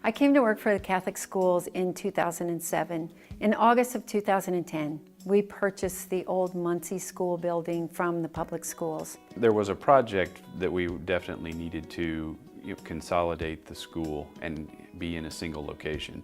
I came to work for the Catholic schools in 2007. In August of 2010, we purchased the old Muncie School building from the public schools. There was a project that we definitely needed to consolidate the school and be in a single location.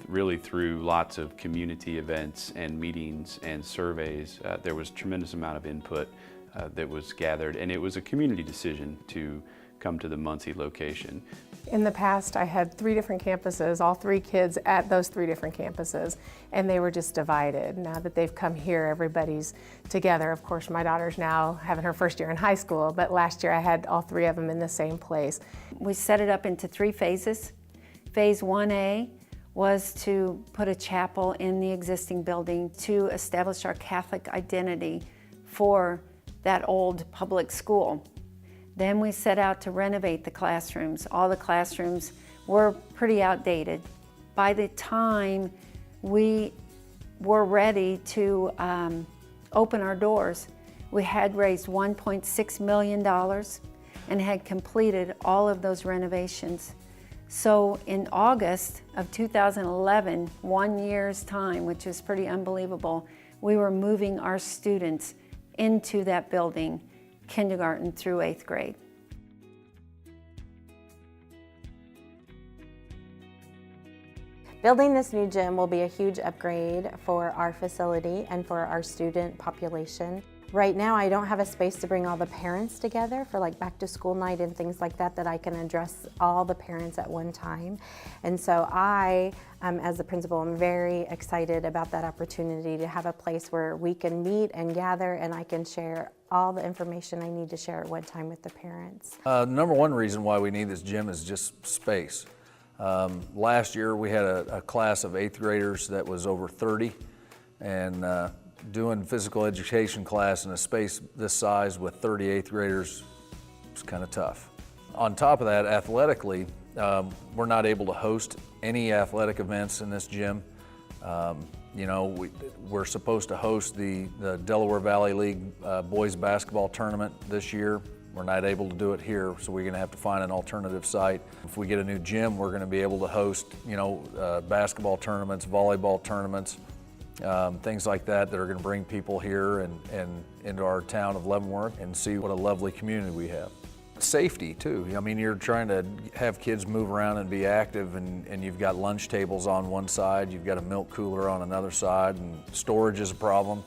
Really through lots of community events and meetings and surveys, there was a tremendous amount of input that was gathered, and it was a community decision to come to the Muncie location. In the past, I had 3 different campuses, all 3 kids at those 3 different campuses, and they were just divided. Now that they've come here, everybody's together. Of course, my daughter's now having her first year in high school, but last year I had all 3 of them in the same place. We set it up into 3 phases. Phase 1A was to put a chapel in the existing building to establish our Catholic identity for that old public school. Then we set out to renovate the classrooms. All the classrooms were pretty outdated. By the time we were ready to open our doors, we had raised $1.6 million and had completed all of those renovations. So in August of 2011, 1 year's time, which is pretty unbelievable, we were moving our students into that building, kindergarten through 8th grade. Building this new gym will be a huge upgrade for our facility and for our student population. Right now, I don't have a space to bring all the parents together for like back to school night and things like that I can address all the parents at one time. And so I, as the principal, am very excited about that opportunity to have a place where we can meet and gather, and I can share all the information I need to share at one time with the parents. Number one reason why we need this gym is just space. Last year we had a class of 8th graders that was over 30, and doing physical education class in a space this size with 30 8th graders is kind of tough. On top of that, athletically, we're not able to host any athletic events in this gym. You know, we're supposed to host the Delaware Valley League boys basketball tournament this year. We're not able to do it here, so we're going to have to find an alternative site. If we get a new gym, we're going to be able to host, you know, basketball tournaments, volleyball tournaments, things like that are going to bring people here and into our town of Leavenworth and see what a lovely community we have. Safety too. I mean, you're trying to have kids move around and be active, and you've got lunch tables on one side, you've got a milk cooler on another side, and storage is a problem.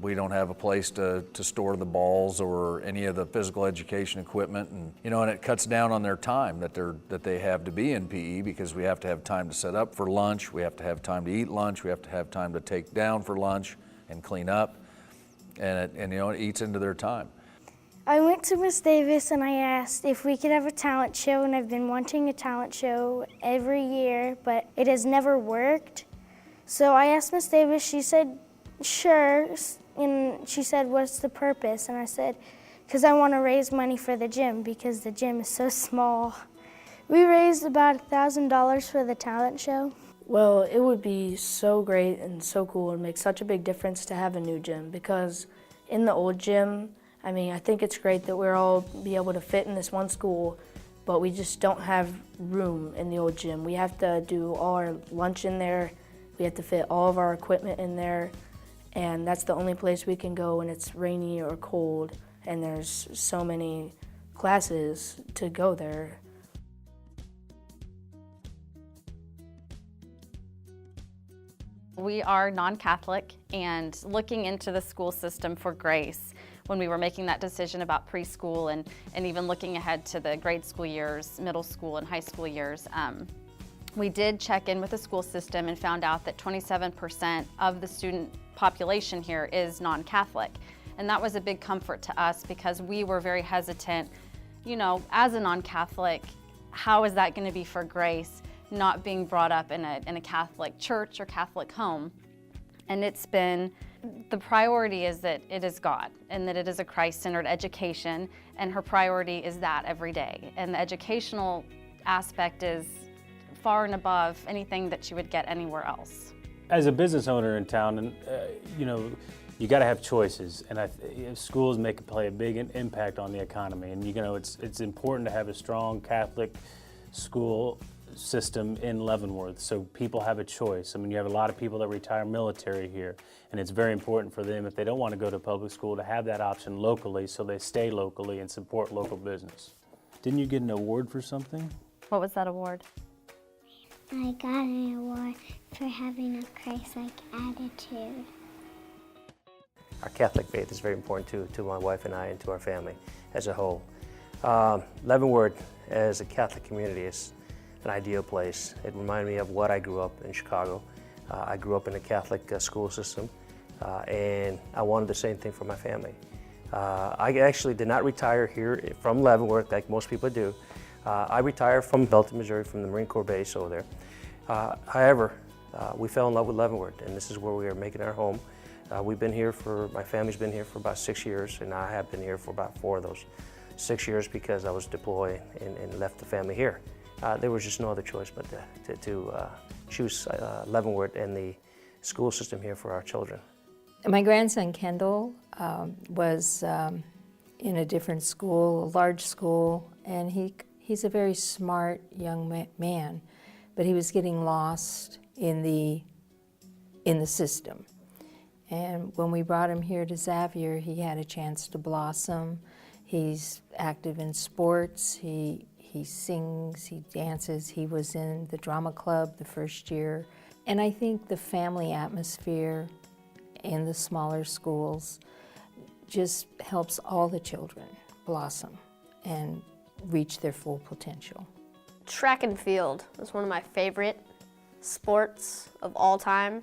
We don't have a place to store the balls or any of the physical education equipment, and you know, and it cuts down on their time that they have to be in PE, because we have to have time to set up for lunch, we have to have time to eat lunch, we have to have time to take down for lunch and clean up, and you know, it eats into their time. I went to Miss Davis and I asked if we could have a talent show, and I've been wanting a talent show every year, but it has never worked. So I asked Miss Davis, she said, sure, and she said, what's the purpose? And I said, because I want to raise money for the gym, because the gym is so small. We raised about $1,000 for the talent show. Well, it would be so great and so cool and make such a big difference to have a new gym, because in the old gym, I mean, I think it's great that we're all be able to fit in this one school, but we just don't have room in the old gym. We have to do all our lunch in there. We have to fit all of our equipment in there, and that's the only place we can go when it's rainy or cold, and there's so many classes to go there. We are non-Catholic, and looking into the school system for Grace, when we were making that decision about preschool and even looking ahead to the grade school years, middle school and high school years, we did check in with the school system and found out that 27% of the student population here is non-Catholic. And that was a big comfort to us, because we were very hesitant, you know, as a non-Catholic, how is that going to be for Grace, not being brought up in a Catholic church or Catholic home? And it's been, the priority is that it is God, and that it is a Christ-centered education, and her priority is that every day. And the educational aspect is far and above anything that she would get anywhere else. As a business owner in town, and you know, you got to have choices, and schools play a big impact on the economy. And you know, it's important to have a strong Catholic school system in Leavenworth, so people have a choice. I mean, you have a lot of people that retire military here, and it's very important for them, if they don't want to go to public school, to have that option locally, so they stay locally and support local business. Didn't you get an award for something? What was that award? I got an award for having a Christ-like attitude. Our Catholic faith is very important to my wife and I and to our family as a whole. Leavenworth as a Catholic community is an ideal place. It reminded me of what I grew up in Chicago. I grew up in a Catholic school system, and I wanted the same thing for my family. I actually did not retire here from Leavenworth like most people do. I retired from Belton, Missouri, from the Marine Corps base over there. However, we fell in love with Leavenworth, and this is where we are making our home. My family's been here for about 6 years, and I have been here for about 4 of those 6 years because I was deployed and left the family here. There was just no other choice but to choose Leavenworth and the school system here for our children. My grandson Kendall was in a different school, a large school, and he's a very smart young man, but he was getting lost in the system. And when we brought him here to Xavier, he had a chance to blossom. He's active in sports, he sings, he dances, he was in the drama club the first year. And I think the family atmosphere in the smaller schools just helps all the children blossom and reach their full potential. Track and field was one of my favorite sports of all time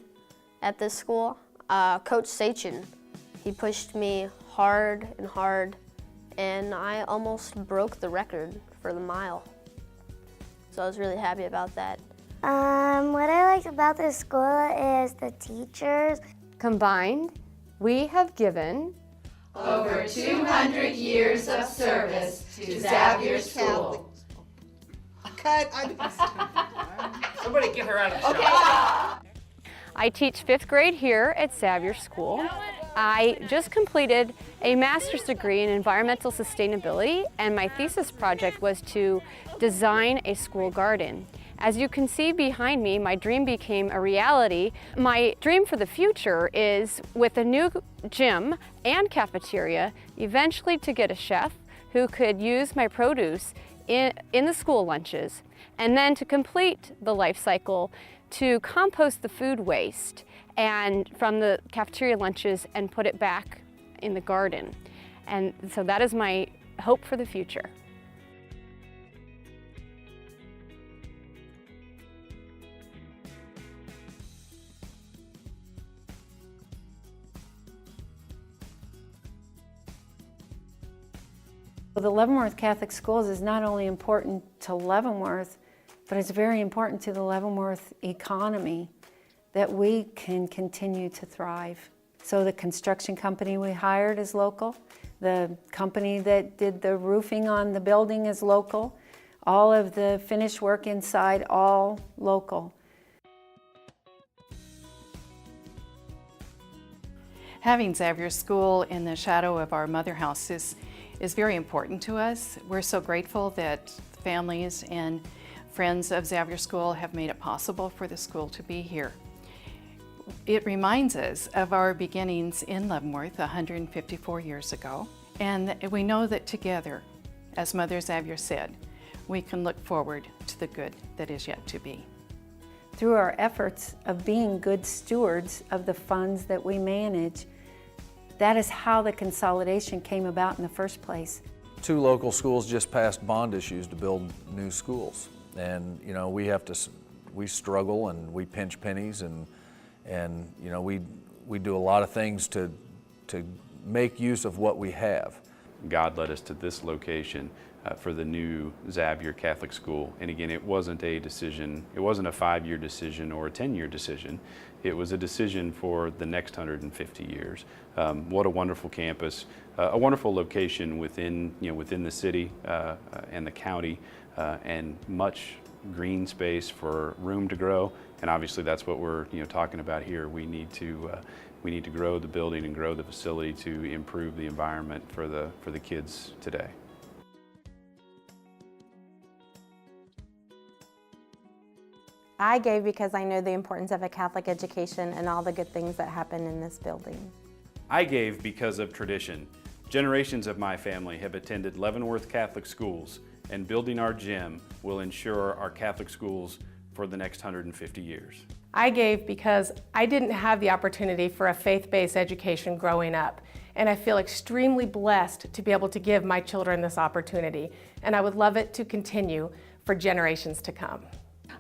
at this school. Coach Sachin, he pushed me hard and hard, and I almost broke the record for the mile. So I was really happy about that. What I liked about this school is the teachers. Combined, we have given over 200 years of service to Xavier School. Cut. Somebody get her out of the shop. I teach 5th grade here at Xavier School. I just completed a master's degree in environmental sustainability, and my thesis project was to design a school garden. As you can see behind me, my dream became a reality. My dream for the future is, with a new gym and cafeteria, eventually to get a chef who could use my produce in the school lunches, and then to complete the life cycle, to compost the food waste and from the cafeteria lunches and put it back in the garden. And so that is my hope for the future. The Leavenworth Catholic Schools is not only important to Leavenworth, but it's very important to the Leavenworth economy that we can continue to thrive. So the construction company we hired is local. The company that did the roofing on the building is local. All of the finished work inside, all local. Having Xavier School in the shadow of our mother house is very important to us. We're so grateful that families and friends of Xavier School have made it possible for the school to be here. It reminds us of our beginnings in Leavenworth 154 years ago, and we know that together, as Mother Xavier said, we can look forward to the good that is yet to be. Through our efforts of being good stewards of the funds that we manage, that is how the consolidation came about in the first place. 2 local schools just passed bond issues to build new schools. And you know, we struggle and we pinch pennies and you know, we do a lot of things to make use of what we have. God led us to this location for the new Xavier Catholic School. And again, it wasn't a decision, it wasn't a 5-year decision or a 10-year decision. It was a decision for the next 150 years. What a wonderful campus, a wonderful location within the city and the county, and much green space for room to grow. And obviously that's what we're talking about here. We need to grow the building and grow the facility to improve the environment for the kids today. I gave because I know the importance of a Catholic education and all the good things that happen in this building. I gave because of tradition. Generations of my family have attended Leavenworth Catholic schools, and building our gym will ensure our Catholic schools for the next 150 years. I gave because I didn't have the opportunity for a faith-based education growing up, and I feel extremely blessed to be able to give my children this opportunity, and I would love it to continue for generations to come.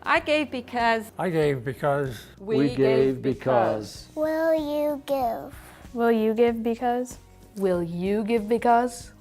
I gave because I gave because we gave because. Will you give? Will you give because? Will you give because?